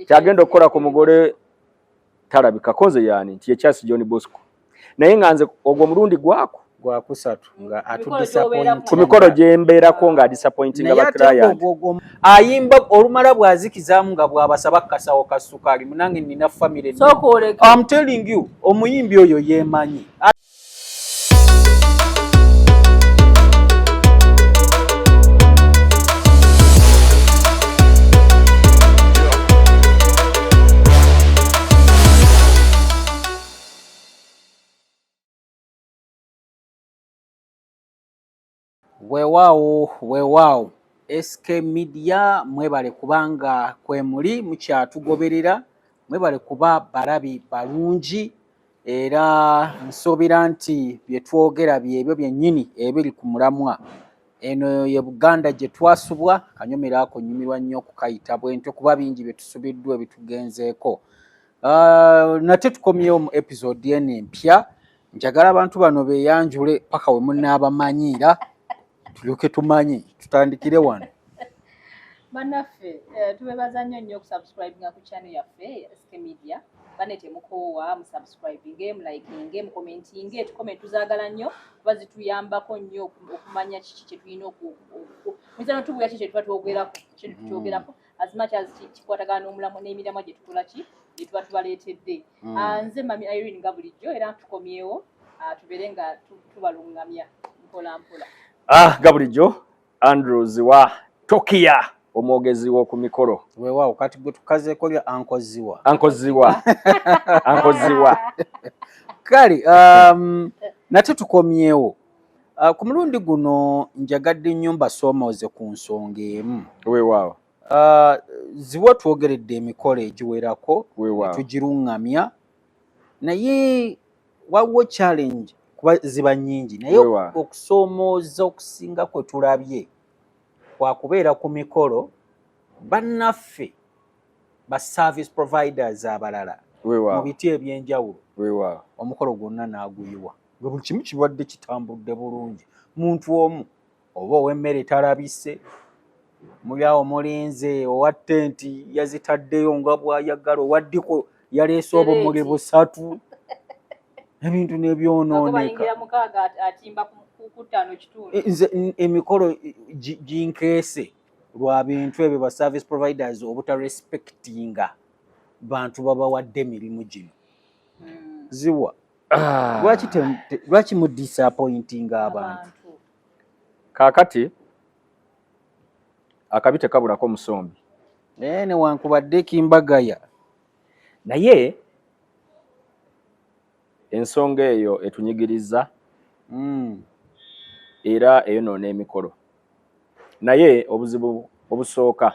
kyagenda okukola ku mugole talabika koze yani nti Charles John Bosco naye nganze ogwo mulundi gwako gwa kusatu nga atudisappoint ku mikolo gyembeerako nga disappointing aba client ayimba olumala bwazikizaamu nga bwabasaba kasawo ka sukali munange nina family I'm telling you omuyimbi oyo yemanyi weewaawo SK Media mwebale kubanga kwemuli mukyatugoberera mwebale kuba balabi balungi era nsobira nti byetwogera byebyo byennyini ebiri ku mulamwa eno ye Buganda gye twasubwa kanyomerako nyumirwa nnyo okukayita bwentyo kuba bingi byetusubiddwa ebitugenzeeko nate tukomyewo mu episode eno empya njagala abantu bano beeyanjule paka we munaabamanyira tulyoke tumanyi tutandikire wano Manaffe tubebaza nnyo okusubscribinga ku channel yaffe SK Media banete mukowa musubscribinge mulikinge mukomentinge tukomenti tuzaagala nnyo kuba zituyambako nnyo okumanya kiki kye tulina muzano tubuya kiki kye twogerako as much as kikwatagana n'omulamu n'emiramwa gye tukola ki gye tuba tubaleetedde nze mami Irene nga bulijjo era tukomyewo tubeere nga tubalungamya mpola mpola Gabulijjo Andrews wa Tokia omwogezi w'oku mikolo weewaawo kati gwe tukazeeko lya ankoziwa kale nate tukomyewo ku mulundi guno njagadde nnyo mbasomooze ku nsonga emu weewaawo ziwa twogeredde emikolo egiwerako tugiruŋŋamya naye waliwo challenge kuba ziba nnyingi naye okusoomooza okusinga kwe tulabye kwakubeera ku mikolo bannaffe ba service providers abalala mu biti ebyenjawulo omukolo gwonna n'aguyiwa nga buli kimu kibadde kitambudde bulungi muntu omu oba ow'emmere talabise muli awo mulinze owa tenti yazitaddeyo nga bw'ayagala owaddiko yaleese obumuli busatu ebintu nebyonooneka nze emikolo ginkeese lwa bintu ebyo ba service providers obutarespectinga bantu babawadde emirimu gino ziwa lwaki mu disappointinga abantu kaakati akabi tekabulako musombi newankubadde kimbagaya naye ensonga eyo etunyigiriza era eyonoona emikolo naye obuzibu obusooka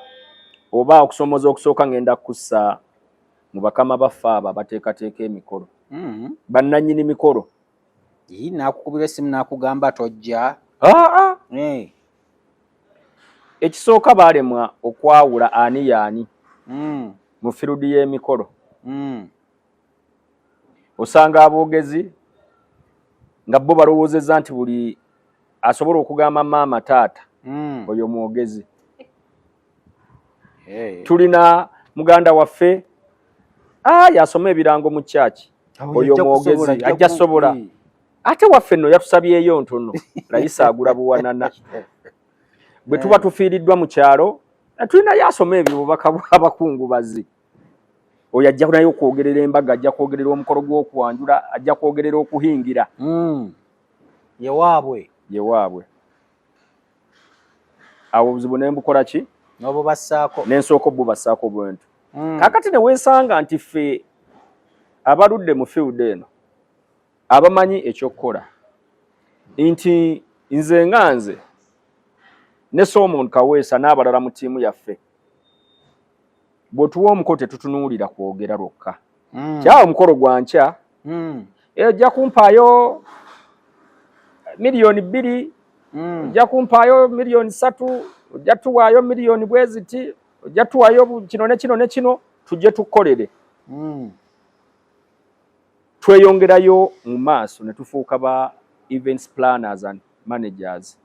oba okusomooza okusooka ngenda kussa mu bakama baffe abo abateekateeka emikolo bannannyini mikolo naakukubira essimu naakugamba tojja ekisooka baalemwa okwawula ani yaani mu firudi y'emikolo osanga aboogezi nga bo balowoozezza nti buli asobola okugamba maama taata oyo mwogezi tulina muganda waffe yasoma ebirango mu kyaki oyo mwogezi ajja sobola ate waffe nno yatusabyeyo ntono layisa agula buwanana bwe tuba tufiiriddwa mu kyalo tulina yasoma ebyo bubaka bw'abakungubazi oyo ajja naye okwogerera embaga ajja kwogerera omukolo gw'okwanjula ajja kwogerera okuhingira yewaabwe awo obuzibu ne mbukola ki n'obubassaako n'ensooka bubassaako bwentu kakati ne weesanga nti ffe abaludde mu field eno abamanyi ekyokukola nti nze nga nze ne Solomon Kaweesa n'abalala mu ttiimu yaffe bw'otuwa omukolo tetutunuulira kwogera lwokka kyawa omukolo gwa nkya ojja kumpaayo miliyoni 2 ojja kumpaayo miliyoni 3 ojja tuwaayo miliyoni bweziti ojja tuwaayo kino ne kino ne kino tujje tukolere tweyongerayo mu maaso ne tufuuka ba events planners and managers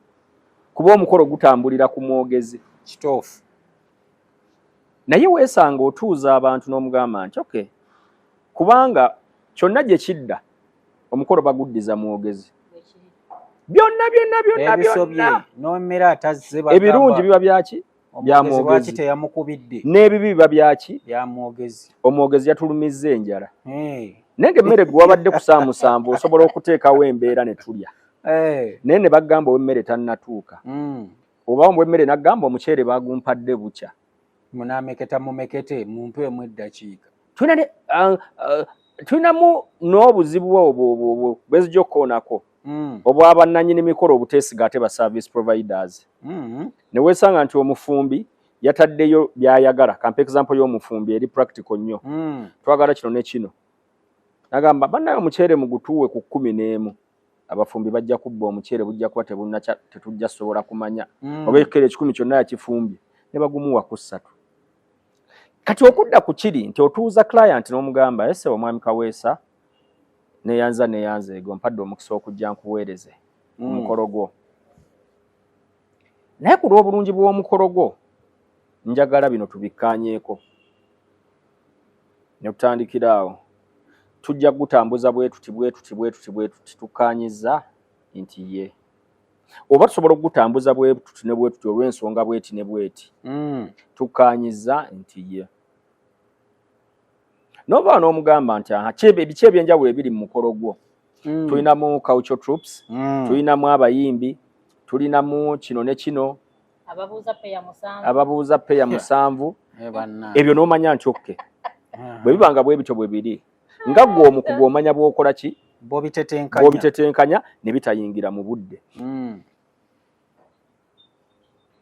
kuba omukolo gutambulira ku mwogezi kitoofu naye weesanga otuuza abantu n'omugamba nti okay kubanga kyonna gye kidda omukolo baguddiza mwogezi byonna n'emmere atazze ebirungi biba byaki bya mwogezi teyamukubidde n'ebibi biba byaki bya mwogezi omwogezi yatulumizza enjala nenge emmere gwe wabadde ku 7 osobola okuteekawo embeera ne tulya naye ne bagamba ow'emmere tannatuuka oba ow'emmere n'agamba omuceere baagumpadde bukya munameketa mumekete mumpemu eddakiika tulinamu n'obuzibu obwo bwezijja okukoonako obwabannannyini mikolo obuteesiga ate ba service providers ne weesanga nti omufumbi yataddeyo by'ayagala kampa example y'omufumbi eri practical nnyo twagala kino ne kino nagamba bannayo omuceere mugutuuwe ku 11 abafumbi bajja kubba omuceere bujja kuba tetujja sobola kumanya oba ekikere 10 kyonna yakifumbye ne bagumuwa ku 3 kati okudda ku kiri nti otuuza client n'omugamba ese omwami Kaweesa neyanza ego mpadde omukisa okujja nkuweereze omukolo gwo naye ku lw'obulungi bw'omukolo gwo njagala bino tubikkaanyeeko ne tutandikira awo tujja kutambuza bwetuti tukkaanyiza nti ye oba tusobola okugutambuza bwetuti ne bwetuti olw'ensonga bweti ne bweti tukkaanyiza nti ye nova n'omugamba nti biki ebyenjawulo ebiri mu mukolo gwo tulinamu culture troops tulinamu abayimbi tulinamu kino ne kino ababuuza peya 7 ebyo n'omanya nti okke bwe bibanga bwe bityo bwe biri nga gwe omukugu omanya bw'okola ki bw'obitetenkanya ne bitayingira mu budde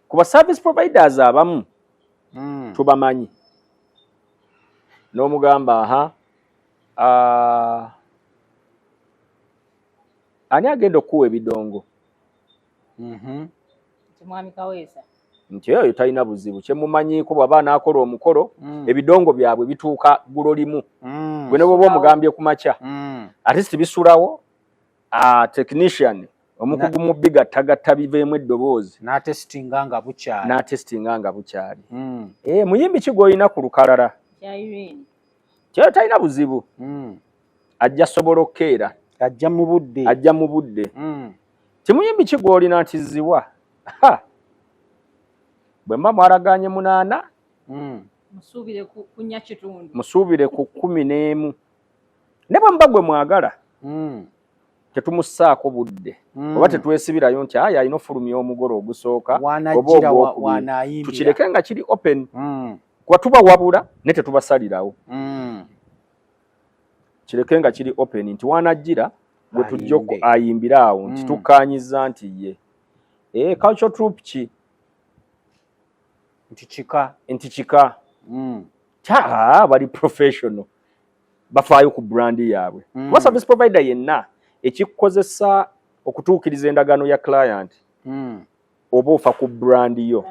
kuba service providers abamu tubamanyi n'omugamba ani agenda okuwa ebidongo Mwami Kaweesa nti oyo talina buzibu kyemumanyiiko bw'aba anaakola omukolo ebidongo byabwe bituuka gulo limu gwe ne bw'oba omugambye ku makya ate sibisulawo technician omukugu mu bigattagatta biveemu eddoboozi n'atesitinga nga bukyali muyimbi ki gw'olina ku lukalala kyeyo talina buzibu ajja sobola okukeera ajja mu budde timuyimbi ki gw'olina ntizibwa bwe mba mwaraganye 8 musuubire ku 11 ne bwe mba gwe mwagala tetumussaako budde oba tetwesibirayo nti ayina ofulumya omugolo ogusooka oba tukireke nga kiri open kuba tubawabula ne tetubasalirawo kireke nga kiri open nti wanajjira gwe tujja ayimbira awo nti tukkaanyiza nti ye culture troop ki nti kika bali professional bafaayo ku brandi yaabwe kuba service provider yenna ekikukozesa okutuukiriza endagaano ya client oba ofa ku brandi yo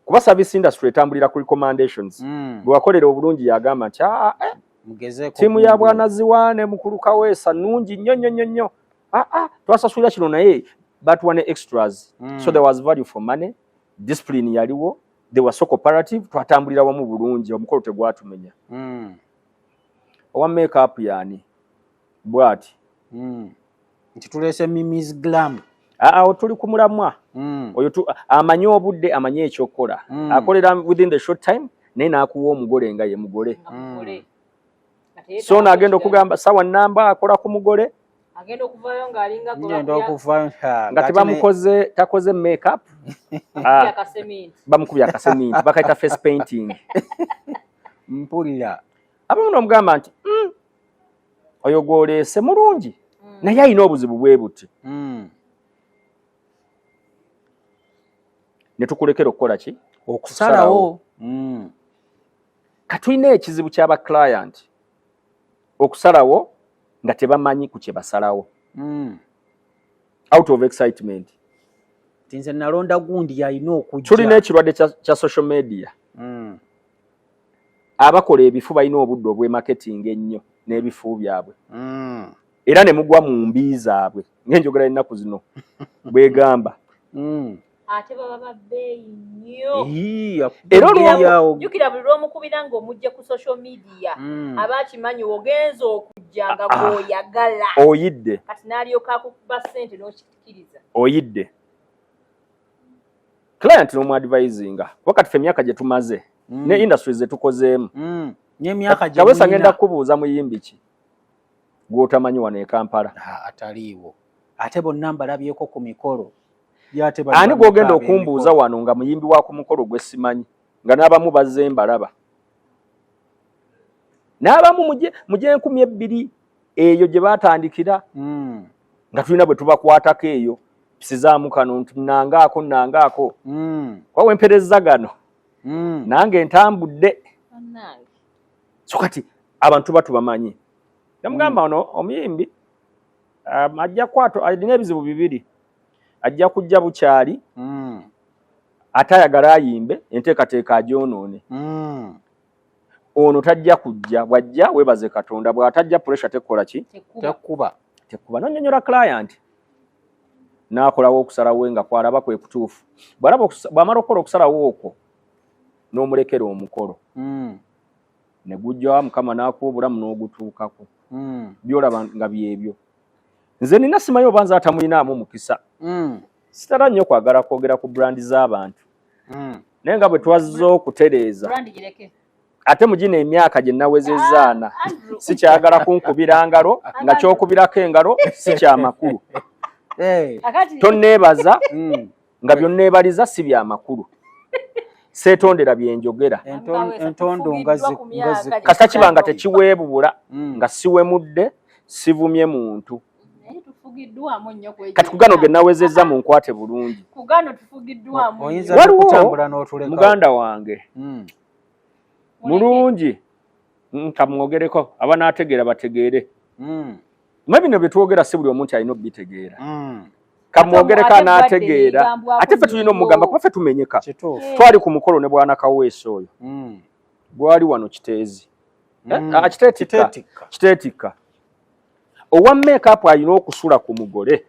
kuba service industry etambulira ku recommendations bwe wakolera obulungi yagamba nti tiimu ya Bwanaziwaane Mukulu Kaweesa nnungi nnyo twasasulira kino naye batuwa ne extras so there was value for money discipline yaliwo they were so cooperative twatambulira wamu bulungi omukolo tegwatumenya owa make up yani bwati nti tuleese Mimi's Glam tuli ku mulamwa oyo amanyi obudde amanyi ekyokukola akolera within the short time naye n'akuwa omugole nga ye mugole so n'agenda okugamba sawa namba akola ku mugole agenda okuvayo ng'alinga nga tebamukoze takoze make up bamukubya akaseminti bakayita face painting mpulira abamu n'omugamba nti oyo gw'oleese mulungi naye alina obuzibu bwe buti ne tukulekera okukola ki okusalawo katulina ekizibu ky'aba client okusalawo nga tebamanyi ku kye basalawo out of excitement tinze nalonda gundi yalina okujja tulina ekirwadde kya social media abakola ebifu balina obudde obw'emarketing ennyo n'ebifu byabwe era ne mugwa mu mbi zaabwe ng'enjogera ennaku zino bwegamba ate baba babbeeyi nnyo. Jjukira buli lw'omukubira ng'omujje ku social media aba akimanyi ogenza okujja nga gw'oyagala oyidde kati n'alyoka akukuba ssente n'okikkiriza oyidde client n'omuadvisinga wakati ffe emyaka gye tumaze ne industries ze tukozeemu n'emyaka gye Kawesa ngenda kubuuza muyimbi ki gw'otamanyi wano e Kampala ataliiwo ate bonna mbalabyeko ku mikolo ani gw'ogenda okumbuuza wano nga muyimbi wa ku mukolo gwe simanyi nga n'abamu bazze mbalaba n'abamu muje 2000 eyo gye baatandikira nga tulina bwe tubakwatako eyo pisizaamu kano nangaako kwawe empereza gano nange ntambudde so kati abantu batubamanyi namugamba ono omuyimbi ajja kwato alina ebizibu bibiri ajja kujja bukyali atayagala ayimbe enteekateeka agyonoone ono tajja kujja bwajja webaze Katonda bw'atajja pressure tekola ki tekuba nonyonyola client n'akolawo okusalawo nga kwalaba kwe kutuufu bw'amala okukola okusalawo okwo n'omulekera omukolo ne gujja Mukama n'akuwa obulamu n'ogutuukako byolaba nga byebyo nze nina simanyi oba nze atamulinaamu omukisa sitala nnyo kwagala kwogera ku brandi z'abantu naye nga bwe twazze okutereeza ate mugina emyaka gye nawezezaana sikyagala kunkubira ngalo nga kyokubirako engalo si kyamakulu tonneebaza nga byonneebaliza si byamakulu seetondera byenjogera entondo kasita kiba nga tekiweebubula nga siwemudde sivumye muntu kati kugano ge nawezezza mu nkwate bulungi waliwo muganda wange mulungi nkamwogereko abanaategeera bategeere bino bye twogera si buli omuntu alina obitegeera kamwogereko anaategeera ate ffe tulina omugamba kuba ffe tumenyeka twali ku mukolo ne bwana Kaweesa oyo gwali wano Kiteezi kiteetikka owa make-up alina okusula ku mugole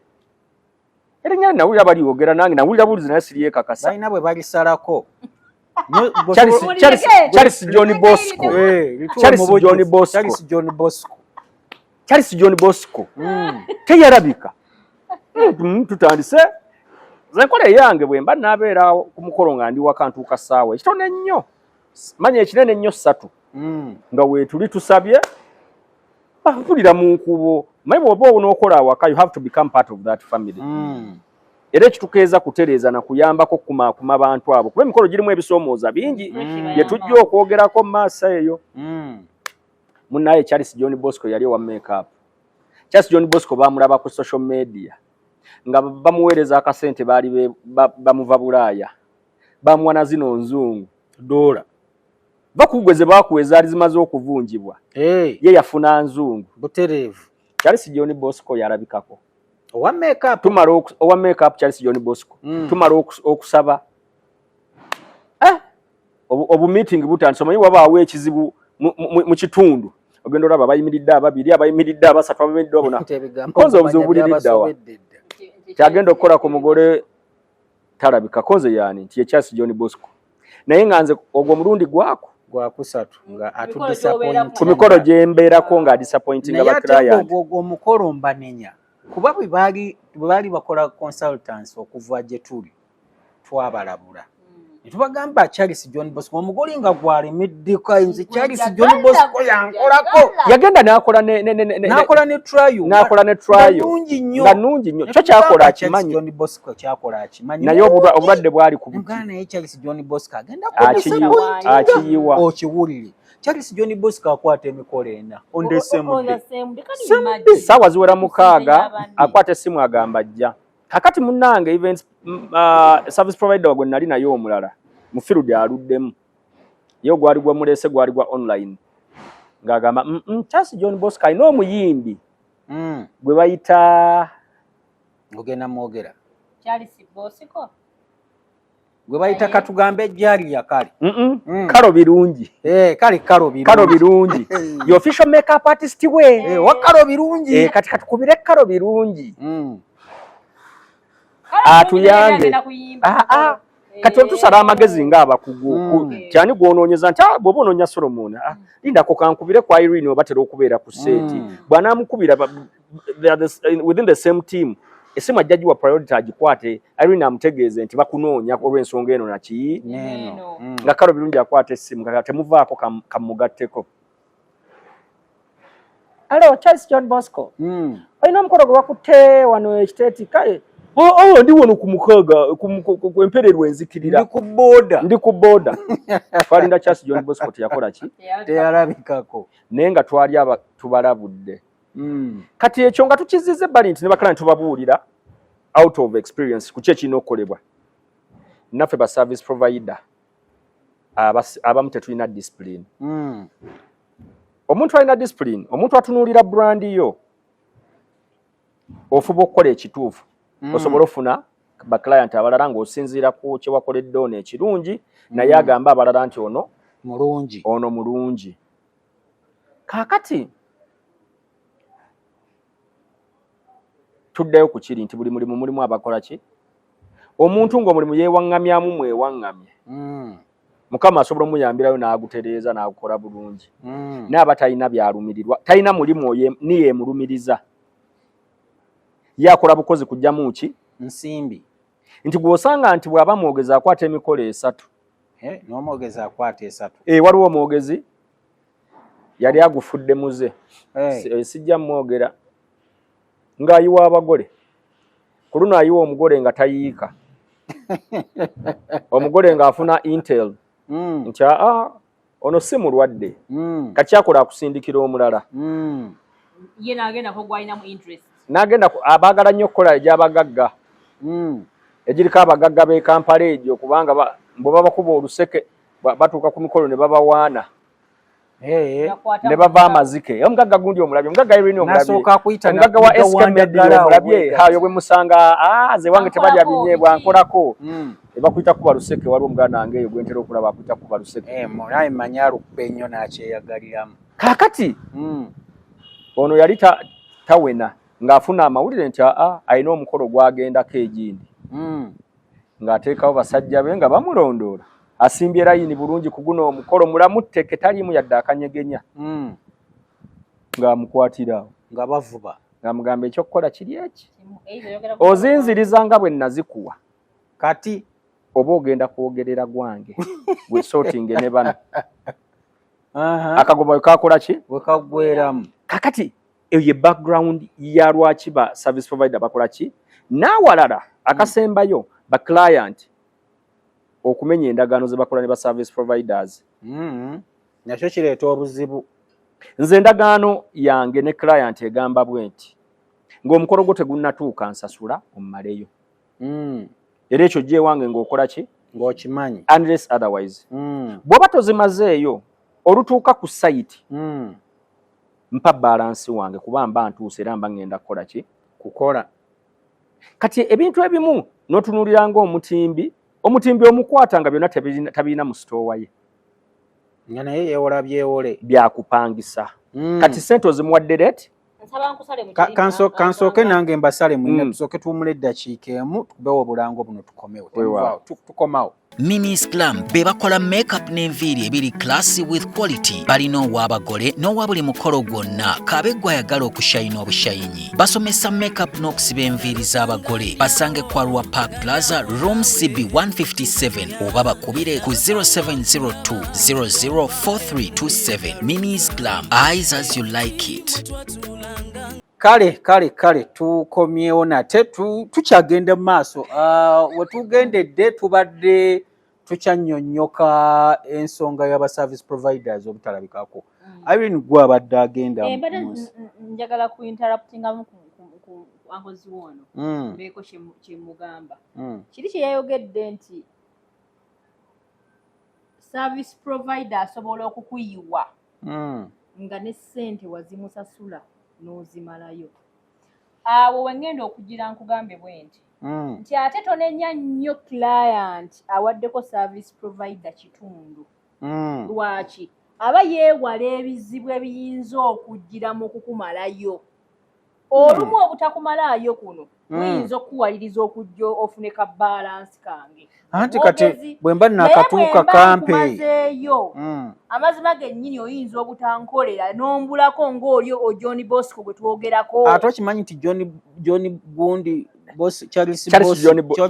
erinnya nawulira baliwogera nange nawulira bulizi naye siriyekakasa balina bwe balisalako Charles John Bosco teyalabika tutandise zenkola eyange bwe mba nabeera ku mukolo nga ndi wakantu kasaawa ekitone nnyo manya ekinene nnyo 3 nga weetuli tusabye mpulira mu nkubo maye bw'oba onookola awaka you have to become part of that family era ekitukeeza kutereeza na kuyambako kumaakuma bantu abo kuba emikolo girimu ebisoomooza bingi bye tujja okwogerako mu maaso eyo munnaye Charles John Bosco yali wa make-up Charles John Bosco bamulaba ku social media nga bamuweereza akasente baali bamuva Bulaaya bamuwa na zino nzungu dola bakugweze bakuweza ali zimaze okuvunjibwa ye yafuna nzungu butereevu Charles John Bosco yalabikako owa make-up Charles John Bosco tumara okusaba obu meeting butandise omanyi wabaawo ekizibu mu kitundu ogenda olaba bayimiridde ababiri abayimiridde abasatu abamiridde obona konze obuzibu buliriddawa kyagenda okukola ku mugole talabika konze yani nti ye Charles John Bosco naye nga nze ogwo mulundi gwakusatu nga atudisappoint ku mikolo gye mbeerako nga disappointing abaclient ogwo omukolo mbanenya kuba bwe baali bakola consultants okuva gye tuli twabalabula netubagamba Charles John Bosco omugoli nga gwalemeddeko nze Charles John Bosco yankolako yagenda n'akola ne trial nga nungi nnyo kyo kyakola akimanyi John Bosco kyakola akimanyi naye obulwadde bwali ku mugana ye Charles John Bosco agenda akiyiwa okiwulire Charles John Bosco akwata emikolo ena saawa ziwera 6 akwata essimu agamba ajja kakati munnange events service provider wagwe nali naye omulala mu field aluddemu yo gwali gwa mulese gwali gwa online ngagamba Charles John Bosco alina omuyimbi gwe bayita ogenda mwogera Charles Bosco gwe bayita katugambe ejjali yakali kalo birungi kalo birungi the official makeup artist we wa kalo birungi kati katukubire kalo birungi atuyange kati otusala amagezi ng'abakugu kyani gw'onoonyeza nti bw'oba onoonya Solomon lindako kankubire kwa Irene oba tera okubeera ku seeti bw'anaamukubira within the same team esimu ajja giwa priority agikwate Irene amutegeeze nti bakunoonya olw'ensonga eno naki nga kalo birungi akwata essimu nga temuvaako kamugatteko. Hello, Charles John Bosco. Olina omukolo gwe wakutte wano ekiteeti kale ndi wano ku mukaaga ku empererwa enzikirira ndi ku booda twalinda Charles John Bosco teyakola ki teyalabikako naye nga twali tubalabudde kati ekyo nga tukizize ebbali nti ne bakala ne tubabuulira out of experience ku ki ekirina okukolebwa naffe ba service provider abamu tetulina discipline. Omuntu alina discipline omuntu atunuulira brand yo ofuba okukola ekituufu osobola ofuna ba client abalala ng'osinziira ku kye wakoledde ono ekirungi naye agamba abalala nti ono mulungi. Kaakati tuddayo ku kiri nti buli mulimu abakola ki omuntu ng'omulimu yeewaŋŋamyamu mwewaŋŋamye Mukama asobola omuyambirayo n'agutereeza n'agukola bulungi n'aba talina byalumirirwa talina mulimu oyo niye emulumiriza yakola bukozi kujjamu ki nsimbi nti gw'osanga nti bw'aba mwogezi akwata emikolo 3 n'omwogezi akwata 3 waliwo omwogezi yali agufudde muze sijja mwogera ng'ayiwa abagole ku luno ayiwa omugole nga tayiika omugole ng'afuna intel nti ono si mulwadde kakyakola akusindikira omulala ye n'agenda ko gwalinamu interest n'agenda abaagala nnyo okukola egy'abagagga egiriko abagagga b'e Kampala egyo kubanga bwe babakuba oluseke batuuka ku mikolo ne babawaana ne bava amazike omugagga gundi omulabye omugagga Irene omulabye omugagga wa SKMD omulabye hayo bwe musanga ze wange tebalya binyeebwa nkolako bakuyita kuba luseke waliwo omuganda wange eyo gwentera okulaba akuyita kuba luseke naye manya alukube nnyo n'akyeyagaliramu kaakati ono yali tawena ng'afuna amawulire nti alina omukolo gwagendako egindi ng'ateekawo basajja be nga bamulondoola asimbye layini bulungi ku guno omukolo mulamutteke taliimu yadde akanyegenya ng'amukwatirawo nga bavuba ng'amugamba ekyokukola kiri eki ozinziriza nga bwe nazikuwa kati oba ogenda kwogerera gwange gwe sortinge ne bano akagoba kakola ki wekagweramu kakati eyo ye background ya lwaki ba service provider bakola ki n'awalala akasembayo ba client okumenya endagaano ze bakola ne ba service providers nakyo kireeta obuzibu. Nze endagaano yange ne client egamba bwenti ng'omukolo gwo tegunnatuuka nsasula ommaleyo era ekyo gye wange ng'okola ki ng'okimanyi unless otherwise bw'oba tozimazeeyo olutuuka ku site mpa balansi wange kuba mba ntuuse era mba ngenda kukola ki kukola. Kati ebintu ebimu n'otunuulira ng'omutimbi omukwata nga byonna tabirina mu sitoowa ye nga naye yeewola byewole byakupangisa kati sente ozimuwadde leeti kansooke nange mbasale mwine tusooke tuwumule eddakiika emu tukubewo obulango buno tukomewo tukomawo. Minis Glam be bakola makeup n'enviiri ebiri classy with quality. Balina ow'abagole n'owa buli mukolo gwonna kabeggwa ayagala okushayina obushayinyi. Basomesa makeup n'okusiba enviiri z'abagole. Basange kwa Rua Park Plaza room CB 157 oba bakubire ku 0702 004327. Minis Glam, eyes as you like it. Kale tukomyewo nate tukyagenda mu maaso wetugendedde tubadde tukyannyonnyoka ensonga y'aba service providers obutalabikako. Irene gwe abadde agenda njagala ku interruptingamu ku ankozi wono mbeeko kyemugamba kiri kye yayogedde nti service provider asobola okukuyiwa nga ne ssente wazimusasula n'ozimalayo. Awo wengenda okugira nkugambe bwenti nti ate tonenya nnyo client awaddeko service provider kitundu lwaki aba yeewala ebizibu ebiyinza okugira mu kukumalayo olumu obutakumalaayo kuno Uyinza okuwaliriza okujja ofune ka balance kange. Anti kati bwe mba nakatuuka kampe amazima gennyini oyinza obutankolera n'ombulako ng'olyo John Bosco gwe twogerako. Ate okimanyi nti John Gundi Charles John Bosco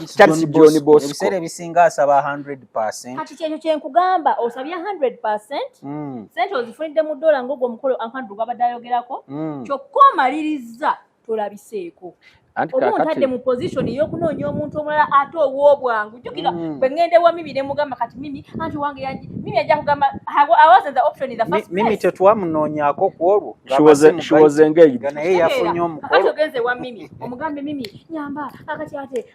ebiseera ebisinga asaba 100%. Kati kyekyo kye nkugamba osabye 100%. Sente ozifunidde mu dola ng'ogwo omukolo Andrew gwabadde ayogerako. Kyokka omaliriza tolabiseeko. Omuntu atadde mu position y'okunoonya omuntu omulala ate ow'obwangu. Jjukira bwe ngende wa Mimi ne mugamba kati Mimi anti wange yangi Mimi ajja kugamba I wasn't the option in the first place. Mimi tetwamunoonyaako ku olwo. She was engaged. Naye yafunye omukolo. Kati ogenze wa Mimi omugambe Mimi nyamba akati ate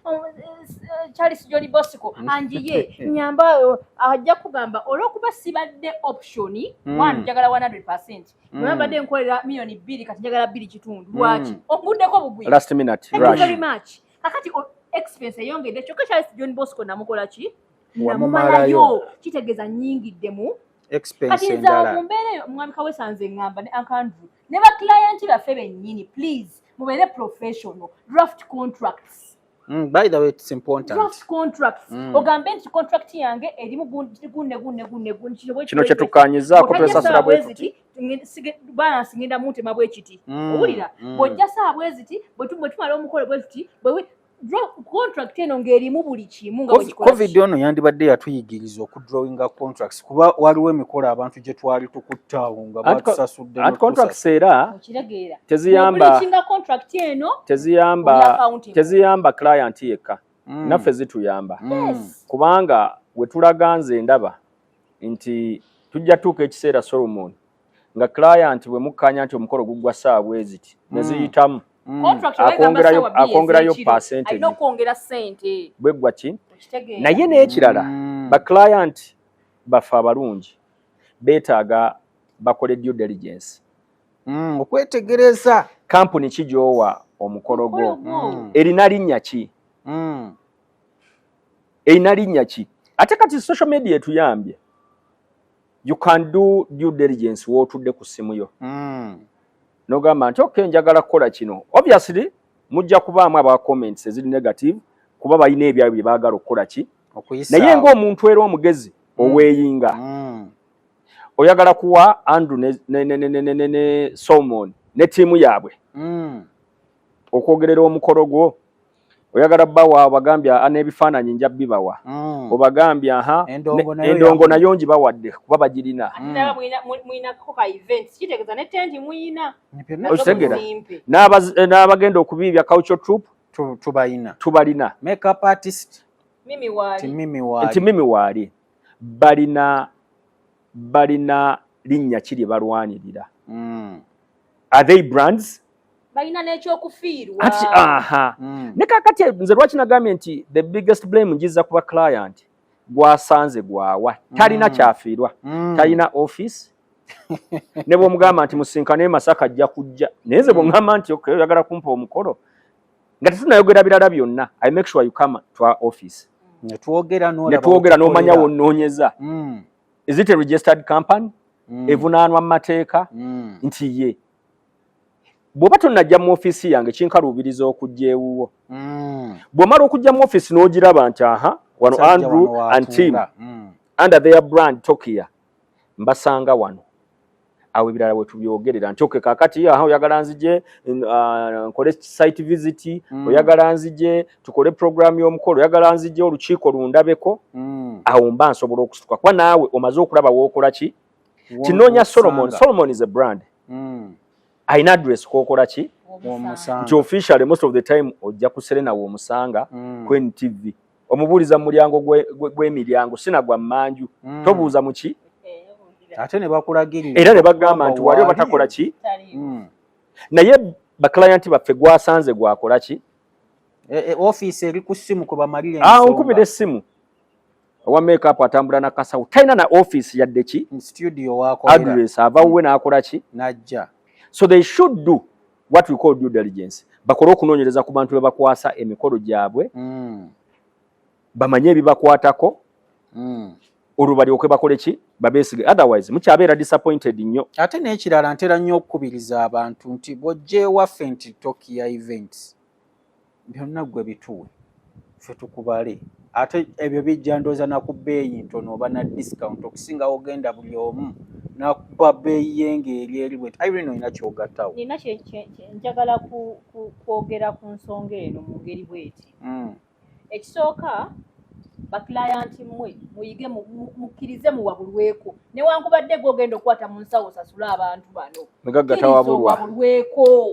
Charles John Bosco anjiye nyamba ajja kugamba olw'okuba sibadde option one njagala 100%. Mwabadde nkolera million 2 kati njagala 2 kitundu. Lwaki? Oguddeko bugwi. Last minute. Thank you very much. Kakati expense eyongedde kyokka Charles John Bosco namukola ki? Namumalayo. Kitegeeza nnyingidde mu expense kati endala. nza mumbeere mwami Kawesanze ngamba ne Andrew ne ba client baffe bennyini please mubeere professional draft contracts. By the way, it's important. Draft contracts. Ogambe nti contract yange erimu gunne kino kye tukanyizaako twesasula bwe tuti balance ngenda mutema bwe kiti owulira bw'ojja saa bwe ziti bwe tumala omukolo bwe tuti contract eno ng'erimu buli kimu nga bwekikola. Covid ono yandibadde yatuyigiriza okudrawinga contracts kuba waliwo emikolo abantu gye twali tukuttaawo nga batusasudde. Anti contracts era okitegeera teziyamba client yekka naffe zituyamba kubanga we tulaga nze ndaba nti tujja tuuka ekiseera Solomon nga client bwe mukkanya nti omukolo gugwa ssaawa bwe ziti ne ziyitamu akongerayo percentage n'okwongera ssente bweggwa ki naye n'ekirala ba client baffe abalungi beetaaga bakole due diligence okwetegereza kampuni ki gy'owa omukolo gwo erina linnya ki ate kati social media etuyambye you can do due diligence w'otudde ku ssimu yo nogamba nti okay njagala kukola kino obviously mujja kubaamu aba comments eziri negative kuba balina ebyabwe bye baagala okukola ki naye ng'omuntu era omugezi oweeyinga oyagala kuwa Andrew ne Solomon ne tiimu yaabwe okwogerera omukolo gwo oyagala bawa obagambya n'ebifaananyi nja bibawa obagambya endongo nayo ngibawadde kuba bagirina okitegera n'abagenda okubiibya culture troupe tubalina makeup artist nti Mimi waali balina linnya kiri balwanirira are they brands balina n'ekyokufiirwa ne kakati nze lwaki nagambye nti the biggest blame njiza kuba client gwasanze gwawa talina kyafiirwa talina office ne bw'omugamba nti musinkane Masaka ajja kujja naye nze bw'omugamba nti oyagala kumpa omukolo nga tetunayogera birala byonna I make sure you come to our office netwogera n'omanya wonnoonyeza is it a registered company evunaanwa mu mateeka nti ye bw'oba tonnajja mu ofiisi yange kinkaluubiriza okujja ewuwo bw'omala okujja mu ofiisi n'ogiraba nti wano Andrew and team under their brand Tokia mbasanga wano awo ebirala we tubyogerera nti oke kakati oyagala nzije nkole site visit oyagala nzije tukole program y'omukolo oyagala nzije olukiiko lundabeko awo mba nsobola okusituka kuba naawe omaze okulaba wookola ki tinoonya Solomon is a brand ayina address kookola ki nti officially most of the time ojja ku Serena w'omusanga ku NTV omubuuliza mu mulyango gw'emiryango sinagwa mmanju tobuuza mu ki ate ne bakulagirira era ne bagamba nti wali batakola ki naye ba client baffe gwasanze gwakola ki office eri ku ssimu kwe bamalira onkubira essimu owa makeup atambula na kasawo talina na office yadde ki studio wakolera address avawuwe n'akola ki najja. So they should do what we call due diligence. Bakole okunoonyereza ku bantu be bakwasa emikolo gyabwe bamanye ebibakwatako olwo balyoke bakole ki babeesige otherwise mukyabeera disappointed nnyo. Ate n'ekirala ntera nnyo okukubiriza abantu nti bw'ojja ewaffe nti Tokia events byonna gwe bituwe ffe tukubale ate ebyo bijja ndooza nakubbeeyi ntono oba na discount okusinga ogenda buli omu nakuba bbeeyi yengeeri eri bwet Irene olina kyogattawo. Nina njagala kwogera ku nsonga eno mu ngeri bweti. Ekisooka baklayant mmwe muyige mukkirize muwabulweko newankubadde gwogenda okukwata mu nsawo osasula abantu bano wabulweko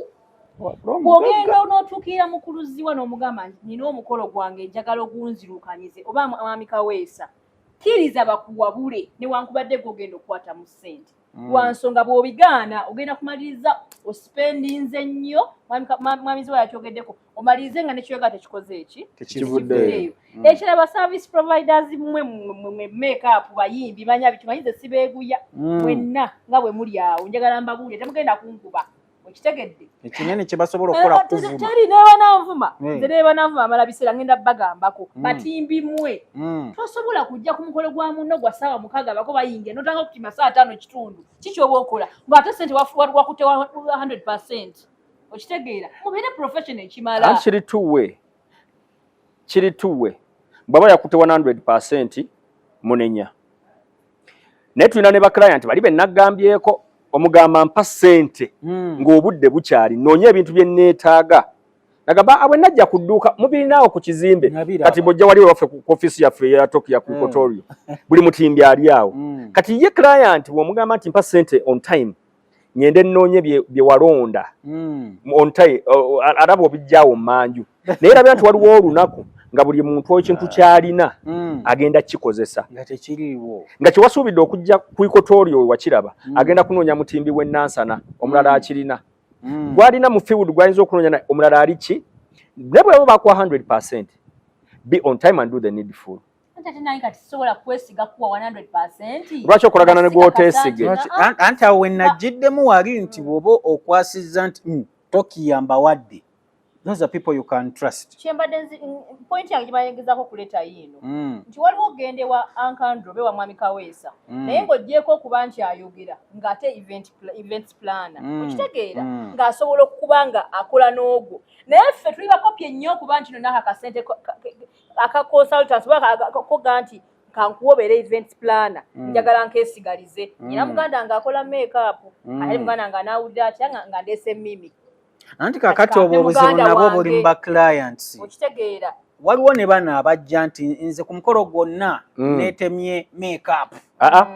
bwogenda onootuukira mukuluziwa n'omugamba nti nina omukolo gwange njagala ogunzirukanyize oba mwami Kaweesa kkiriza bakuwabule newankubadde gwogenda okukwata mu ssente wansonga bw'obigaana ogenda kumaliriza osipendinze nnyo mwami ziwa yakyogeddeko omalirize nga nekiyoga tekikoze tekivuddeyo. Ekirala ba service providers mmwe make-up bayimbi manya bikimanyize sibeeguya mwenna nga bwe muli awo njagala mbabuulire temugenda kunkuba okitegedde ekinene kye basobola okukola kuvuma teri nebananvuma nze nebananvuma amala biseera ngenda bagambako batimbi mmwe tosobola kujja ku mukolo gwa munno gwa ssaawa 6 bako bayingira notanga okutima saa 5 kitundu kiki oba okola ng'ate ssente wakutte 100%. Okitegeera mubeere professional ekimala kiri tuwe bw'aba yakutte 100% munenya naye tulina ne baclient bali bennagambyeko omugamba mpa ssente ng'obudde bukyali noonye ebintu bye neetaaga nagamba abwe najja ku dduuka mubirinaawo ku kizimbe kati bw'ojja wali waffe ku office yaffe ya Tokyo ku Equatorio buli mutimbi ali awo kati ye client bw'omugamba nti mpa ssente on time ngende nnoonye bye walonda on time alaba obijjaawo mmanju naye labira nti waliwo olunaku nga buli muntu ekintu kyalina agenda kikozesa nga kyewasuubidde okujja ku Equatorio wakiraba agenda kunoonya mutimbi w'ennansana omulala akirina gwalina mu field gwayinza okunoonya omulala ali ki ne bwe baba bakuwa 100% be on time and do the needful. Lwaki okolagana ne gw'oteesige anti awo we najjiddemu wali nti bw'oba okwasizza nti tokiyamba wadde. Those are people you can trust. Point yange gimayegezako kuleta yino nti waliwo ogende wa Ankandro be wa mwami Kaweesa naye ng'oggyeko okuba nti ayogera ng'ate events planner okitegeera ng'asobola okuba nga akola n'ogwo naye ffe tuli bakopye nnyo okuba nti nonaka akasente aka consultants koga nti kankuwobeera events planner njagala nkeesigalize nyina muganda ng'akola make-up ate muganda nga naawudde atya nga ndeese mimi anti kakati obwo obuzibu nabwo buli mu clients okitegeera waliwo ne bana abajja nti nze ku mukolo gwonna neetemye make-up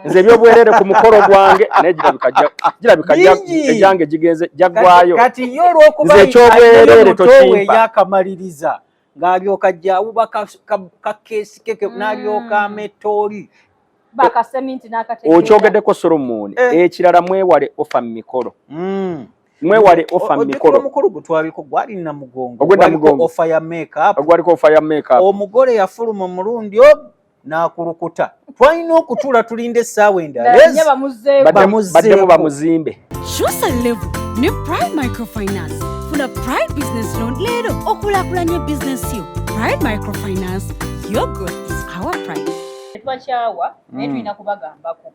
nze ebyobwerere ku mukolo gwange naye girabika ejange gigenze jaggwayo kati yo olw'okuba ekyobwerere tokimpa yakamaliriza ng'alyoka ajja awuba kakeesi keke n'alyoka ametooli bakaseminti n'akategeera okyogeddeko Solomon ekirala mwewale ofa mu mikolo mwewale ofa mu mikolo omukolo gutwaliko gwali na mugongo ofa ya make-up ogwaliko ofa ya make-up omugole yafuluma omulundi n'akulukuta twalina okutuula tulinde essaawa endala baddemu bamuzimbe Kyusa level ne Pride Microfinance funa Pride Business Loan leero okulaakulanya business yo. Pride Microfinance, your growth is our pride. Twakyawa naye tulina kubagambako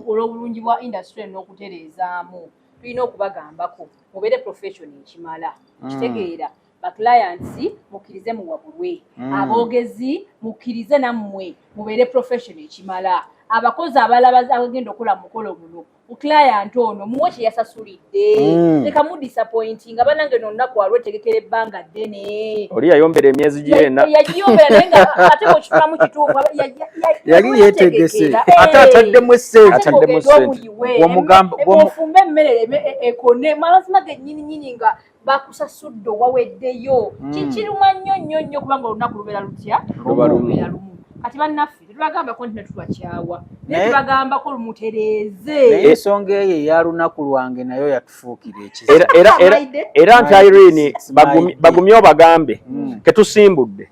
olw'obulungi bwa industry n'okutereezaamu tulina okubagambako mubeere professional ekimala kitegeera baclients mukkirize muwabulwe aboogezi mukkirize nammwe mubeere professional ekimala abakozi abalaba abagenda okukola mukolo guno client ono muwe kye yasasulidde leka mu disappointing abanange nonnaku alwetegekera ebbanga ddene oli yayombera emyezi gyena yagiyombera naye nga ate bwekitulamu kituufu yali yeetegese ate ataddemu essente ofumbe emmere ekone mazima gennyininyini nga bakusasudde owaweddeyo kikiruma nnyo kubanga olunaku lubeera lutya lubeera lumu kati bannaffe tetubagambako nti netubakyawa naye tubagambako lumutereeze ensonga eyo eya lunaku lwange nayo yatufuukira era nti Irene bagumye obagambe ketusimbudde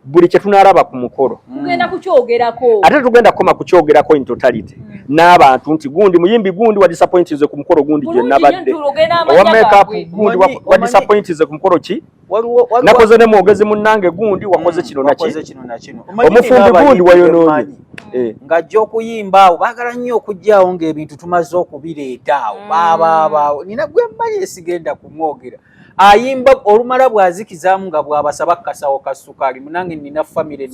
buli kye tunaalaba ku mukolo tugenda kukyogerako ate tugenda kukoma kukyogerako in totality n'abantu nti gundi muyimbi gundi wa disappointize ku mukolo gundi gye nabadde owa make-up gundi wa disappointize ku mukolo ki nakoze ne mwogezi munnange gundi wakoze kino nakino omufumbi gundi wayonoonye ng'ajja okuyimba awo baagala nnyo okujjaawo ng'ebintu tumaze okubireeta awo baabaawo nina gwe mmanyi esigenda kumwogera ayimba olumala bwazikizaamu nga bw'abasaba kasawo ka ssukaali munange nina family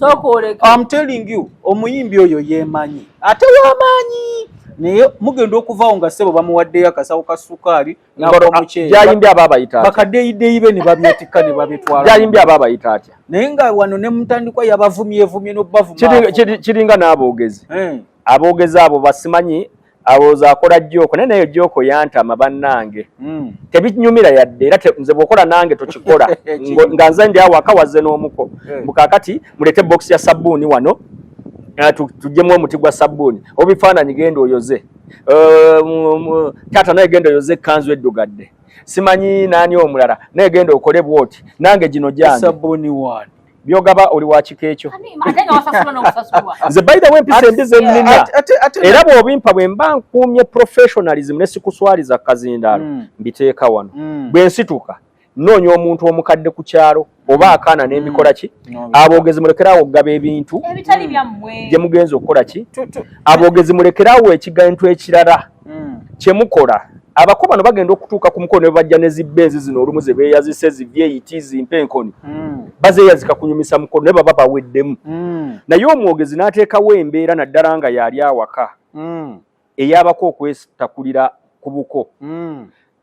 I'm telling you omuyimbi oyo yeemanyi ate w'amaanyi naye mugenda okuvaawo nga ssebo bamuwaddeyo akasawo ka ssukaali gyayimbye aba abayita bakaddeyideyi be ne babyetikka ne babitwala gyayimbye aba abayita atya naye nga wano ne mutandikwa yabavumyevumye n'obavuma kiringa n'aboogezi aboogezi abo basimanyi awooza akola jjooko naye nayo jjooko yantama bannange tebinyumira yadde era nze bw'okola nange tokikola nga nze ndi awaka wazze n'omuko mukakati mulete box ya sabbuuni wano tujjemu omuti gwa sabbuuni obifaananyi genda oyoze taata naye genda oyoze ekkanzu eddugadde simanyi naani omulala naye genda okole bwoti nange gino gyange sabbuuni wani byogaba oli wakiko ekyo nze by the way mpisa embize nnina era bw'obimpa bwe mba nkuumye professionalism ne sikuswaliza kazindaalo mbiteeka wano bwe nsituka noonya omuntu omukadde ku kyalo oba akaana n'emikola ki aboogezi mulekeraawo okugaba ebintu gye mugenza okukola ki aboogezi mulekeraawo ekigantu ekirala kye mukola abako bano bagenda okutuuka ku mukono ne bajja ne zibbenzi zino olumu ze beeyazise zivyeyiti zimpe enkoni bazeeyazika kunyumisa mukono ne baba baweddemu naye omwogezi n'ateekawo embeera naddala nga yali awaka eyabako okwetakulira ku buko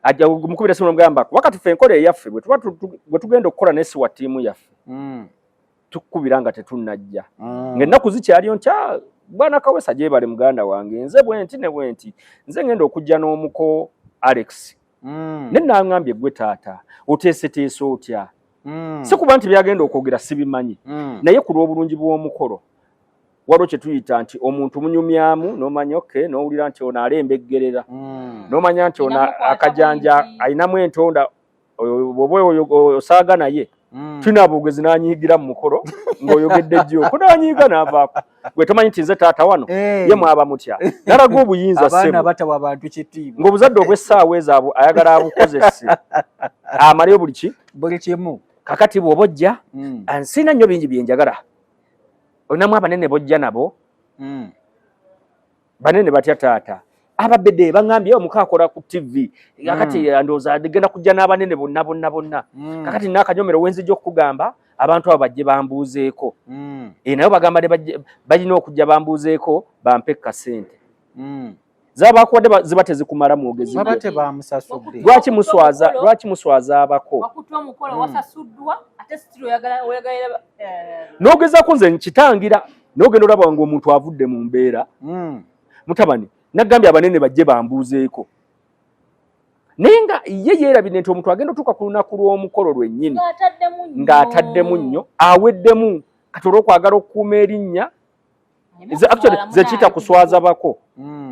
ajja mukubira simu n'omugamba wakati ffe enkola eyaffe bwe tugenda okukola n'esiwa ttiimu yaffe tukubira nga tetunnajja ng'ennaku zikyaliyo nkya bwana Kawesa gyebale muganda wange nze bwenti ne bwenti nze ngenda okujja n'omuko Alex ne naŋŋambye gwe taata oteeseteese otya si kuba nti byagenda okwogera sibimanyi naye ku lw'obulungi bw'omukolo waliwo kye tuyita nti omuntu munyumyamu n'omanya oke n'owulira nti ono alembeggerera n'omanya nti ono akajanja ayinamu entonda oba osaaga naye tulina aboogezi n'anyiigira mu mukolo ng'oyogedde jjoko n'anyiiga n'avaako gwe tomanyi nti nze taata wano ye mwaba mutya nalaga obuyinza abaana batawa bantu kitiibwa ng'obuzadde obw'essaawa ezo ayagala abukozese amaleyo buli kimu kakati bw'oba ojja nsiina nnyo bingi bye njagala olinamu abanene bojja nabo banene batya taata ababedde baŋŋambye omuka akola ku TV kakati ndowooza genda kujja n'abanene bonna kakati n'akanyomero wenzijja okukugamba abantu abo bajje bambuuzeeko naye bagamba balina okujja bambuuzeeko bampe kasente zabakuwadde ziba tezikumala mwogezi lwaki muswaza abako n'ogezaako nze nkitangira n'ogenda olaba nga omuntu avudde mu mbeera mutabani nagambye abanene bajje bambuuzeeko naye nga ye yeerabidde nti omuntu agenda otuuka ku lunaku lw'omukolo lwennyini ng'ataddemu nnyo aweddemu kati olw'okwagala okukuuma erinnya ze kiyita kuswaza bako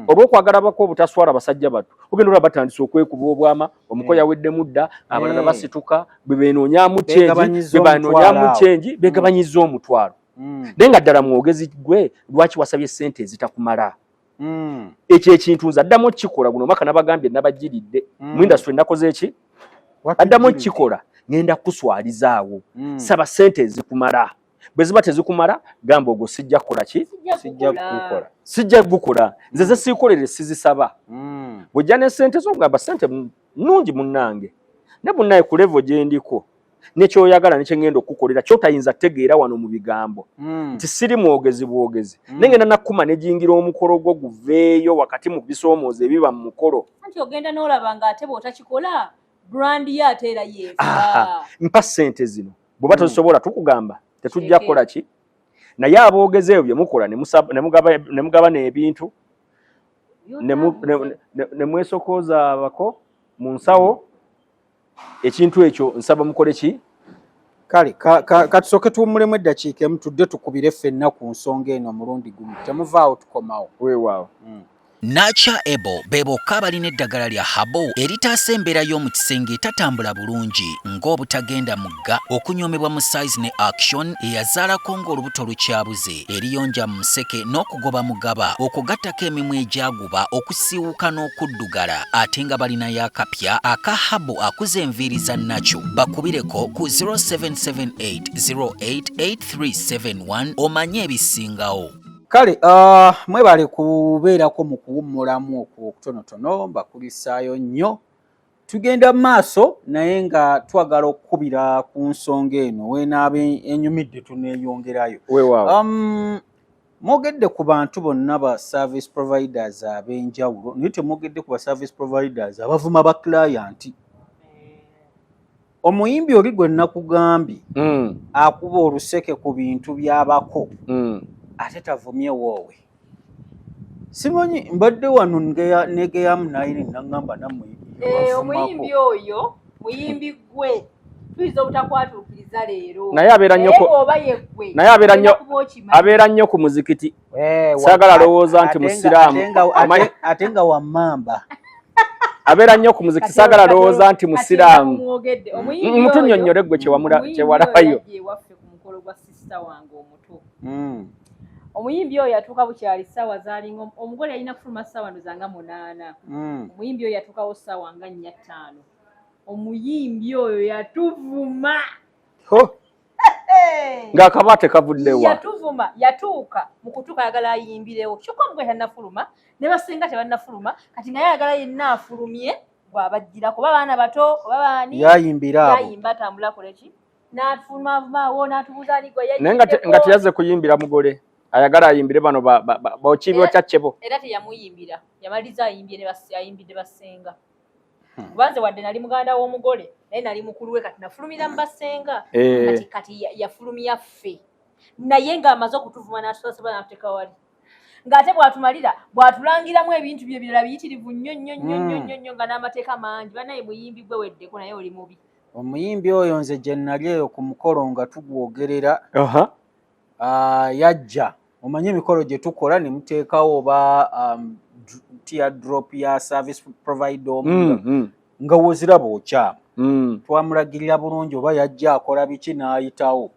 olw'okwagala bako obutaswala basajja battu ogenda olaba batandise okwekuba obwama omuko yaweddemu dda abalala basituka bwe benoonyaamu kyengi begabanyiza omutwalo naye nga ddala mwogezi gwe lwaki wasabye sente ezitakumala ekyo ekintu nze addamu okikola guno omwaka nabagambye nabagiridde mu industry nakoze eki addamu okikola ngenda kuswalizaawo saba sente ezikumala bwe ziba tezikumala gamba ogwo sijja kukola ki sijja gukola nze ze siikolere sizisaba bw'ojja ne sente z'ogamba sente nnungi munnange ne bunnaye ku level gye ndiko nekyoyagala nekyengenda okukolera kyotayinza tegeera wano mu bigambo nti siri mwogezi bwogezi nengenda nakuma nejingira omukolo gwo guveeyo wakati mu bisoomooza ebiba mu mukolo anti ogenda n'olaba nga ate bw'otakikola brand ye ate era yeefa mpa ssente zino bw'oba tozisobola tukugamba tetujja kukola ki naye aboogezi ebyo bye mukola ne mugaba n'ebintu ne mwesokooza abako mu nsawo ekintu ekyo nsaba mukole ki kale katusooke tuwummulemu eddakiika emu tudde tukubire ffenna ku nsonga eno omulundi gumu temuvaawo tukomawo weewaawo Nacha Ebo bebokka balina eddagala lya habo eritaasa embeera y'omu kisenge etatambula bulungi ng'obutagenda mugga okunyomebwa mu size ne action eyazaalako ng'olubuto lukyabuze eriyonja mu museke n'okugoba mugaba okugattako emimwa egyaguba okusiiwuka n'okuddugala ate nga balinayo akapya aka habo akuza enviiri za nacho bakubireko ku 0778088371 omanye ebisingawo. Kale mwebale kubeerako mu kuwummulamu okwo okutonotono mbakulisaayo nnyo tugenda maaso naye nga twagala okukubira ku nsonga eno weenaaba enyumidde tuneeyongerayo. Mwogedde ku bantu bonna ba service providers ab'enjawulo naye temwogedde ku ba service providers abavuma ba client. Omuyimbi oli gwe nakugambye akuba oluseke ku bintu byabako ate tavumye woowe. Simanyi mbadde wano negeyamu naye nangamba nammwe omuyimbi oyo muyimbi gwe tuyinza obutakwatuukiriza leero naye abeera nnyo ku muzikiti saagala lowooza nti musiraamu ate nga wammamba abeera nnyo ku muzikiti saagala lowooza nti musiraamu mutunnyonnyole ggwe kyewalabayo. Omuyimbi oyo yatuuka bukyali ssaawa zaalinga omugole yalina kufuluma ssaawa ndozanga 8. Omuyimbi oyo yatuukawo ssaawa nga 4-5. Omuyimbi oyo yatuvuma ng'akaba tekavuddewa. Yatuvuma yatuuka mu kutuuka ayagala ayimbirewo kyokka omugole talinaffuluma ne basenga tebalinaffuluma kati naye ayagala yenna afulumye bw'abajjirako oba baana bato oba baani yayimba atambulako leki n'atufulumavumaawo n'atubuuza ani gwe naye nga teyazze kuyimbira mugole ayagala ayimbire bano bokibyo kyakyebo era teyamuyimbira yamaliza ayimbidde basenga kubanze wadde nali muganda w'omugole naye nali mukulu we kati nafulumira mu basenga kati yafulumya ffe naye ng'amaze okutuvuma n'atusasaba n'atuteeka wali ng'ate bw'atumalira bw'atulangiramu ebintu bye birala biyitirivu nnyo nga n'amateeka mangi banaye muyimbi gwe weddeko naye oli mubi. Omuyimbi oyo nze gye nali eyo ku mukolo nga tugwogerera yajja omanye emikolo gye tukola ne muteekawo oba teardrop ya service provider omu nga woziraba okyamu twamulagirira bulungi oba yajja akola biki n'ayitawo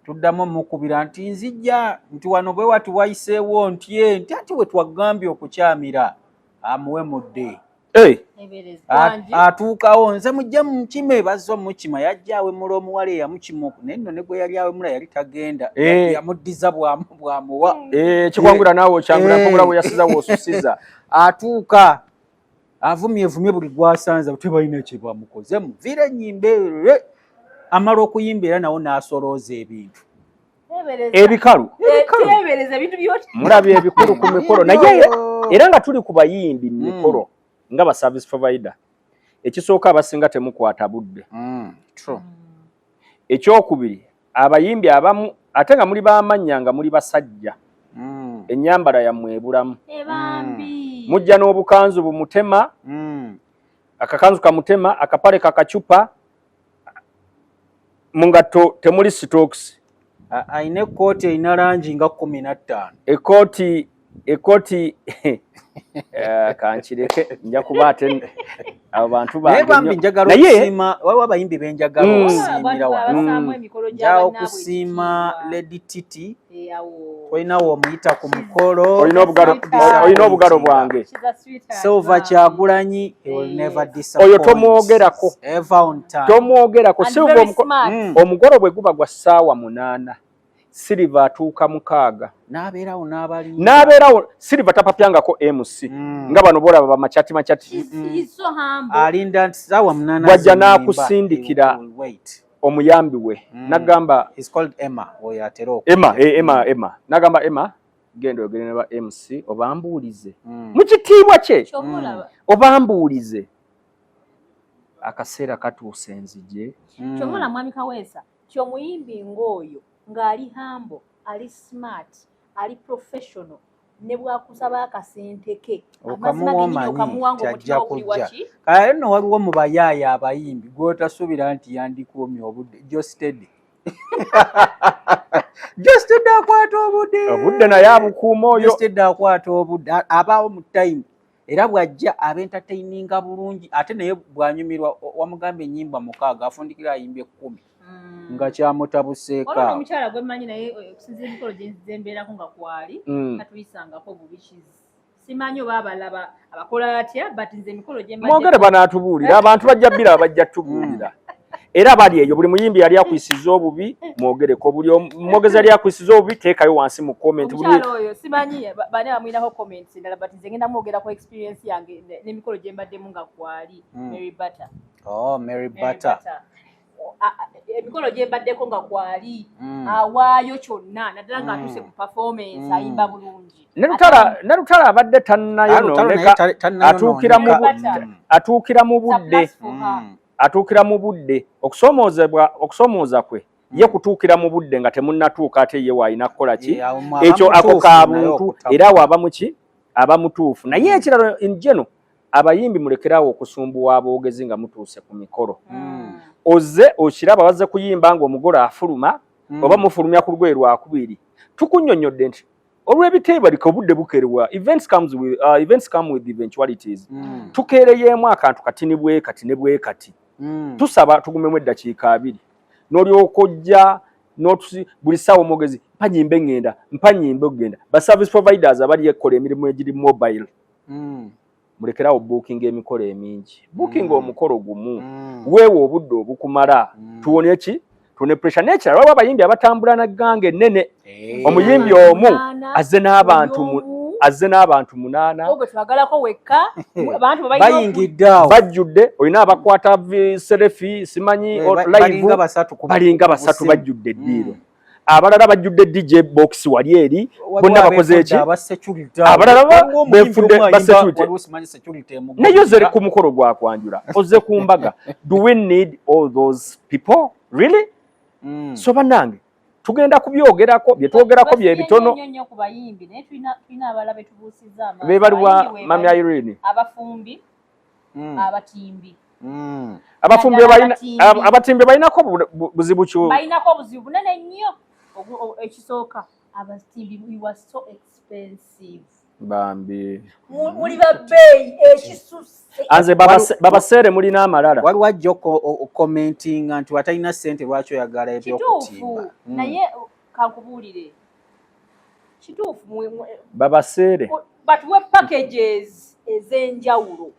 tuddamu mukubira nti nzijja nti wano bwe wati wayiseewo ntye nti ati we twagambye okukyamira amuwe mudde atuukawo nze mujja mukime bazze omukima yajja awemula omuwala eyamukima naye nno ne gwe yali awemula yali tagenda yamuddiza bwamuwa kikwangula naawe okyangula mpogula bwe yasiza w'osusiza atuuka avumye buli gwasanza bute balina kye bamukoze muviire ennyimba amala okuyimba era nawo n'asolooza ebintu ebikalu mulabye ebikulu ku mikolo naye era nga tuli ku bayimbi mu mikolo nga ba service provider ekisooka abasinga temukwata budde. Ekyokubiri abayimbi abamu ate nga muli b'amannya nga muli basajja ennyambala yammwe ebulamu mujja n'obukanzu bumutema akakanzu kamutema akapale kakacupa mu ngatto temuli stocks ayina ekkooti erina langi nga 15 ekkooti kankireke nja kuba ate abo bantu naye waliwo abayimbi benjagala okusiimira wano nja okusiima Lady Titi olinawo omuyita ku mukolo olina obugalo bwange Silver Kyagulanyi oyo tomwogerako tomwogerako omugolo bwe guba gwa ssaawa 8 Silver atuuka 6 n'abeerawo Silver tapapyangako MC nga bano bolaba bamachati alinda ssaawa 8 bwajja n'akusindikira omuyambi we nagamba Emma nagamba Emma genda oyogere ne ba MC obambuulize mu kitiibwa kye obambuulize akaseera katuuse enzije kyobola mwami Kaweesa kyomuyimbi ng'oyo ng'ali humble, ali smart, ali professional, ne bwakusaba akasente ke okamuwamanyi kyajja kujja kale nno waliwo mu bayaaya abayimbi gw'otasuubira nti yandikuumye obudde Jostedi akwata obudde naye abukuuma oyo Jostedi akwata obudde abaawo mu time era bw'ajja abentertaininga bulungi ate naye bw'anyumirwa wamugamba ennyimba 6 afundikira ayimbye 10 nga kyamutabuseeka omukyala gwe mmanyi naye okusinziira emikolo gyenzembeerako nga kwali katuyisangako bubikizi simanyi oba abalaba abakola atya but nze emikolo gye mwogere banaatubuulira abantu bajja bbira bajja tubuulira era bali eyo buli muyimbi yali akwisiza obubi mwogereko buli mwogeza yali akwisiza obubi teekayo wansi mu comment buli omukyalo oyo simanyi bani amwinako comments ndala but nze ngenda mwogera ku experience yange n'emikolo gye mbaddemu nga kwali Mary Butter. Oh, Mary Butter. Emikolo gye mbaddeko nga kwali awaayo kyonna naddala ng'atuuse ku performance ayimba bulungi. Ne Lutala abadde tannayo noleka atuukira mu budde. Atuukira mu budde okusomooza kwe ye kutuukira mu budde nga temunnatuuka ate ye waayina kukola ki ekyo ako kabuntu era waba muki aba mutuufu naye ekiralo injeno abayimbi mulekerawo okusumbuwa aboogezi nga mutuuse ku mikolo oze okiraba baze kuyimba nga omugole afuluma oba mufulumya ku lugwe lwakubiri tukunnyonnyodde nti olw'ebiteebalika obudde bukerewa events come with eventualities tukeereyeemu akantu kati ne bwe kati tusaba tugumemu eddakiika 2 n'olyoka ojja buli ssaawa omwogezi mpanyimbe ngenda mpanyimbe ogenda ba service providers abali ekkola emirimu egiri mobile mulekerawo booking emikolo emingi booking omukolo gumu weewe obudde obukumala tuwone ki tune pressure nature waliwo abayimbi abatambula na gange ennene omuyimbi omu azze n'abantu 8 ogwe twagalako wekka abantu bajjudde olina abakwata serefi simanyi live balinga basatu bajjudde eddiiro abalala bajjudde DJ box wali eri bonna bakoze eki abalala befudde basecurity nayo zeri ku mukolo gwa kwanjula oze ku mbaga do we need all those people really so banange tugenda kubyogerako byetwogerako bye bitono nnyo ku bayimbi naye tulina abala betubuusiza be baliwa Mami Irene abafumbi abatimbi abafumbi abatimbi balinako buzibu ki balinako obuzibu bunene nnyo ekisooka abatimbi we were so expensive bambi muli babbeeyi ekisusse anze babaseere mulina amalala waliwo ajja commentinga nti watalina ssente lwaki oyagala ebyokutimba naye kankubuulire kituufu babaseere batuwe packages ez'enjawulo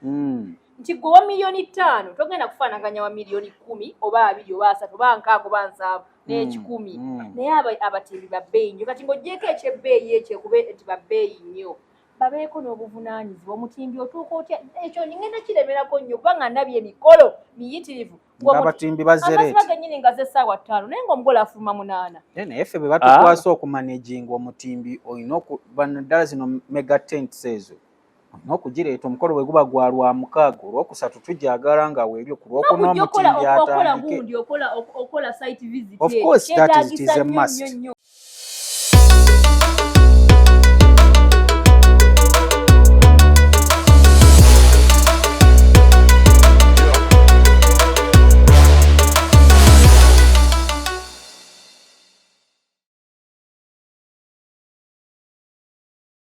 nti gwe wa $5,000,000 togenda kufaanaganya wa $10,000,000 oba 2 oba 3 oba 6 oba 7 n'ekikumi naye abatimbi babbeeyi nnyo kati ng'oggyeko ekyebbeeyi ekyo kube nti babbeeyi nnyo babeeko n'obuvunaanyizibwa omutimbi otuuka otya ekyo ngenda kiremerako nnyo kubanga ndabye emikolo miyitirivu abatimbi bazereeti amasiba gennyini nga z'essaawa 5 naye ng'omugole afuluma 8 naye ffe bwe batukwasa okumanaginga omutimbi olina ddala zino mega tents ezo n'okugireeta omukolo bwe guba gwa lwa 6 olwokusatu tujagala nga weeryo ku lwokuna omutimbi atandike okola site visit of course that is a must